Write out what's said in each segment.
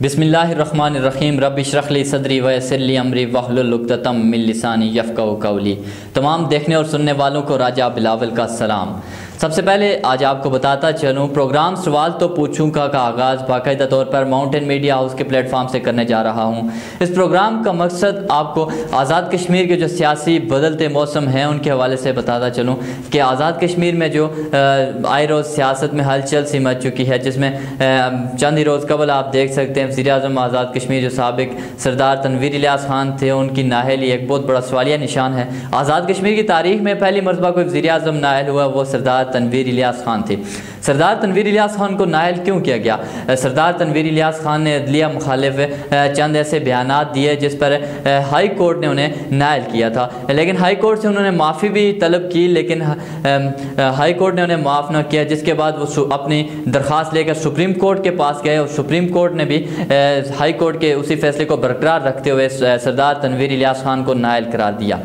بسم اللہ الرحمن الرحیم رب اشرح لی صدری ویسر لی امری واحلل عقدۃ من لسانی یفقہوا قولی۔ تمام دیکھنے اور سننے والوں کو راجہ بلاول کا سلام۔ سب سے پہلے آج آپ کو بتاتا چلوں پروگرام سوال تو پوچھوں کا آغاز باقاعدہ طور پر ماؤنٹین میڈیا ہاؤس کے پلیٹ فارم سے کرنے جا رہا ہوں۔ اس پروگرام کا مقصد آپ کو آزاد کشمیر کے جو سیاسی بدلتے موسم ہیں ان کے حوالے سے بتاتا چلوں کہ آزاد کشمیر میں جو آئے روز سیاست میں ہلچل سی مچ چکی ہے، جس میں چند ہی روز قبل آپ دیکھ سکتے ہیں وزیر اعظم آزاد کشمیر جو سابق سردار تنویر الیاس خان تھے، ان کی نااہلی ایک بہت بڑا سوالیہ نشان ہے۔ آزاد کشمیر کی تاریخ میں پہلی مرتبہ کوئی وزیر اعظم نااہل ہوا، وہ سردار تنویر الیاس خان تھے۔ سردار تنویر الیاس خان کو نااہل کیوں کیا گیا؟ سردار تنویر الیاس خان نے عدلیہ مخالف چند ایسے بیانات دیے جس پر ہائی کورٹ نے انہیں نااہل کیا تھا، لیکن ہائی کورٹ سے انہوں نے معافی بھی طلب کی، لیکن ہائی کورٹ نے انہیں معاف نہ کیا، جس کے بعد وہ اپنی درخواست لے کر سپریم کورٹ کے پاس گئے، اور سپریم کورٹ نے بھی ہائی کورٹ کے اسی فیصلے کو برقرار رکھتے ہوئے سردار تنویر الیاس خان کو نااہل قرار دیا۔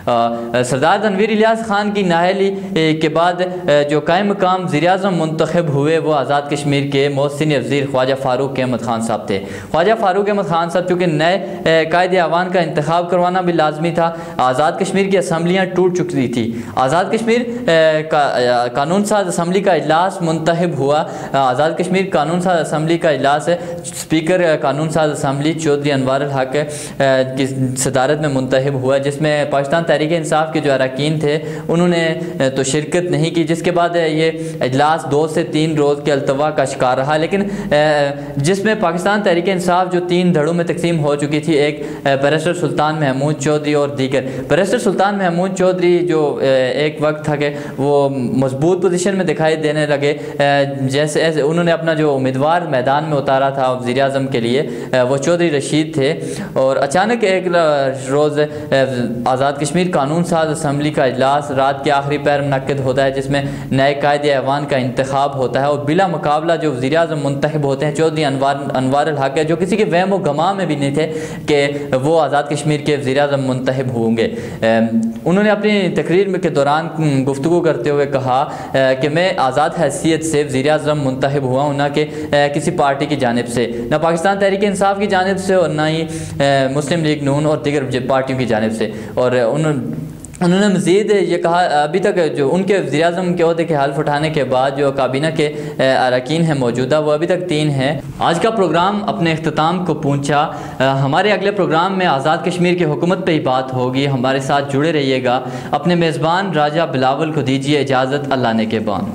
سردار تنویر الیاس خان کی نااہلی کے بعد جو قائم مقام وزیر اعظم منتخب ہوئے وہ آزاد کشمیر کے موسٹ سینئر وزیر خواجہ فاروق احمد خان صاحب تھے۔ خواجہ فاروق احمد خان صاحب چونکہ نئے قائد اعوان کا انتخاب کروانا بھی لازمی تھا، آزاد کشمیر کی اسمبلیاں ٹوٹ چکی تھی، آزاد کشمیر قانون ساز اسمبلی کا اجلاس منتخب ہوا۔ آزاد کشمیر قانون ساز اسمبلی کا اجلاس اسپیکر قانون ساز اسمبلی چودھری انوار الحق کی صدارت میں منتخب ہوا، جس میں پاکستان تحریک انصاف کے جو اراکین تھے انہوں نے تو شرکت نہیں کی، جس کے بعد یہ اجلاس 2 سے 3 روز کے التوا کا شکار رہا، لیکن جس میں پاکستان تحریک انصاف جو 3 دھڑوں میں تقسیم ہو چکی تھی، ایک بیرسٹر سلطان محمود چودھری اور دیگر۔ بیرسٹر سلطان محمود چودھری جو ایک وقت تھا کہ وہ مضبوط پوزیشن میں دکھائی دینے لگے، جیسے انہوں نے اپنا جو امیدوار میدان میں اتارا تھا وزیر اعظم کے لیے وہ چودھری رشید تھے، اور اچانک ایک روز آزاد کشمیر قانون ساز اسمبلی کا اجلاس رات کے آخری پہر منعقد ہوتا ہے، جس میں نئے قائد اعوان کا انتخاب ہوتا ہے، اور بلا مقابلہ جو وزیر اعظم منتخب ہوتے ہیں چودھری انوار الحق ہے، جو کسی کے وہم و گمان میں بھی نہیں تھے کہ وہ آزاد کشمیر کے وزیر اعظم منتخب ہوں گے۔ انہوں نے اپنی تقریر کے دوران گفتگو کرتے ہوئے کہا کہ میں آزاد حیثیت سے وزیر اعظم منتخب ہوا ہوں، نہ کہ کسی پارٹی کی جانب سے، نہ پاکستان تحریک انصاف کی جانب سے اور نہ ہی مسلم لیگ نون اور دیگر پارٹیوں کی جانب سے۔ اور انہوں نے مزید یہ کہا ابھی تک جو ان کے وزیر اعظم کے عہدے کے حلف اٹھانے کے بعد جو کابینہ کے اراکین ہیں موجودہ وہ ابھی تک 3 ہیں۔ آج کا پروگرام اپنے اختتام کو پہنچا۔ ہمارے اگلے پروگرام میں آزاد کشمیر کی حکومت پہ ہی بات ہوگی، ہمارے ساتھ جڑے رہیے گا۔ اپنے میزبان راجہ بلاول کو دیجیے اجازت، اللہ نے کے بان۔